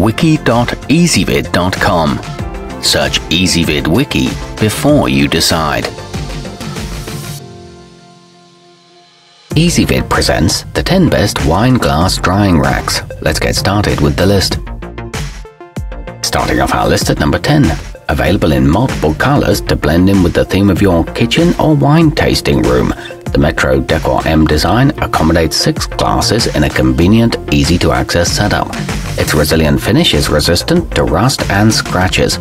wiki.ezvid.com. Search Ezvid Wiki before you decide. Ezvid presents the 10 best wine glass drying racks. Let's get started with the list. Starting off our list at number 10. Available in multiple colors to blend in with the theme of your kitchen or wine tasting room, the metrodecor mdesign accommodates 6 glasses in a convenient, easy-to-access setup. Its resilient finish is resistant to rust and scratches.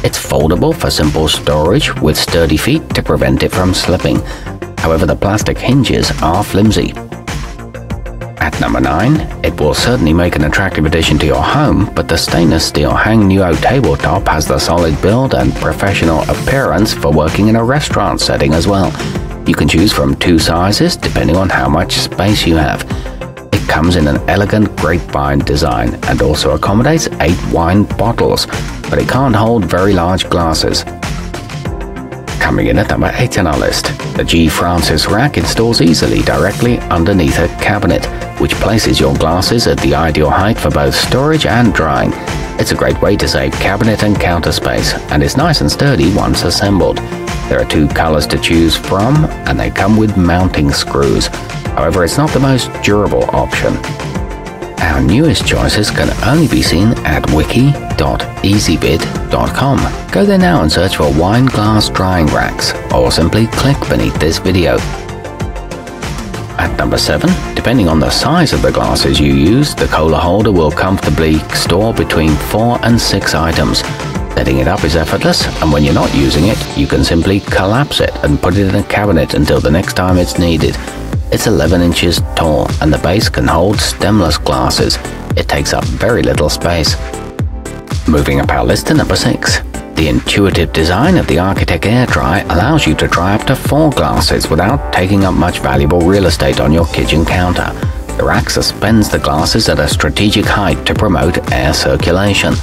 It's foldable for simple storage with sturdy feet to prevent it from slipping. However, the plastic hinges are flimsy. At number 9, it will certainly make an attractive addition to your home, but the stainless steel hangnuo tabletop has the solid build and professional appearance for working in a restaurant setting as well. You can choose from 2 sizes depending on how much space you have. It comes in an elegant grapevine design and also accommodates 8 wine bottles, but it can't hold very large glasses. Coming in at number 8 on our list, the G. Francis rack installs easily directly underneath a cabinet, which places your glasses at the ideal height for both storage and drying. It's a great way to save cabinet and counter space, and it's nice and sturdy once assembled. There are 2 colors to choose from, and they come with mounting screws. However, it's not the most durable option. Our newest choices can only be seen at wiki.ezvid.com. Go there now and search for wine glass drying racks, or simply click beneath this video. At number 7, depending on the size of the glasses you use, the kohler holder will comfortably store between 4 and 6 items. Setting it up is effortless, and when you're not using it, you can simply collapse it and put it in a cabinet until the next time it's needed. It's 11 inches tall, and the base can hold stemless glasses. It takes up very little space. Moving up our list to number 6. The intuitive design of the architec airdry allows you to dry up to 4 glasses without taking up much valuable real estate on your kitchen counter. The rack suspends the glasses at a strategic height to promote air circulation.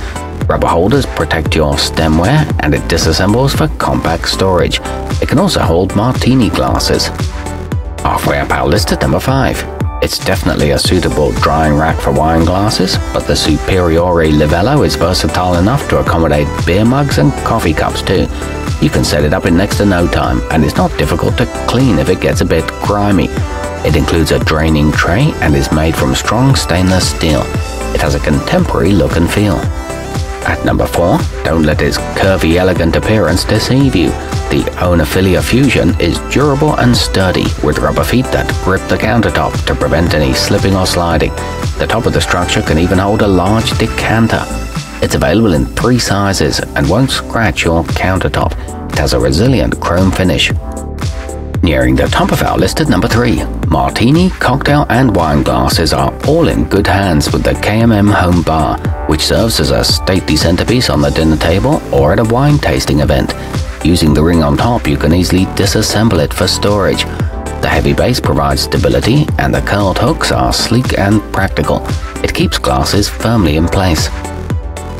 Rubber holders protect your stemware, and it disassembles for compact storage. It can also hold martini glasses. Halfway up our list at number 5. It's definitely a suitable drying rack for wine glasses, but the superiore livello is versatile enough to accommodate beer mugs and coffee cups too. You can set it up in next to no time, and it's not difficult to clean if it gets a bit grimy. It includes a draining tray and is made from strong stainless steel. It has a contemporary look and feel. At number 4, don't let its curvy, elegant appearance deceive you. The oenophilia Fusion is durable and sturdy, with rubber feet that grip the countertop to prevent any slipping or sliding. The top of the structure can even hold a large decanter. It's available in 3 sizes and won't scratch your countertop. It has a resilient chrome finish. Nearing the top of our list at number 3, martini, cocktail and wine glasses are all in good hands with the KMM Home Bar, which serves as a stately centerpiece on the dinner table or at a wine tasting event. Using the ring on top, you can easily disassemble it for storage. The heavy base provides stability, and the curled hooks are sleek and practical. It keeps glasses firmly in place.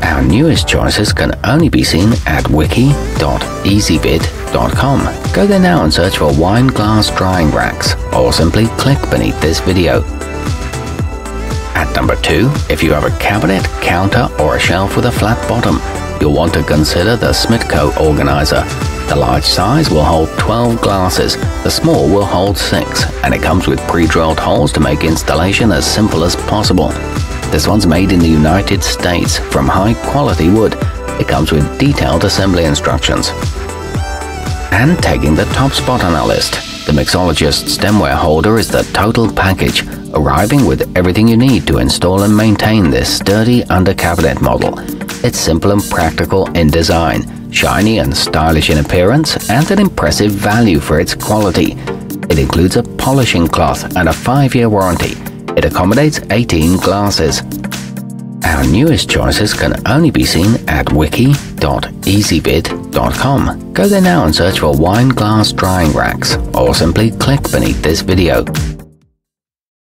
Our newest choices can only be seen at wiki.ezvid.com. Go there now and search for wine glass drying racks, or simply click beneath this video. At number 2, if you have a cabinet, counter, or a shelf with a flat bottom, you'll want to consider the Smitco organizer. The large size will hold 12 glasses, the small will hold 6, and it comes with pre-drilled holes to make installation as simple as possible. This one's made in the United States from high-quality wood. It comes with detailed assembly instructions. And taking the top spot on our list, the mixologist stemware holder is the total package, arriving with everything you need to install and maintain this sturdy under-cabinet model. It's simple and practical in design, shiny and stylish in appearance, and an impressive value for its quality. It includes a polishing cloth and a 5-year warranty. It accommodates 18 glasses. Our newest choices can only be seen at wiki.ezvid.com. Go there now and search for wine glass drying racks, or simply click beneath this video.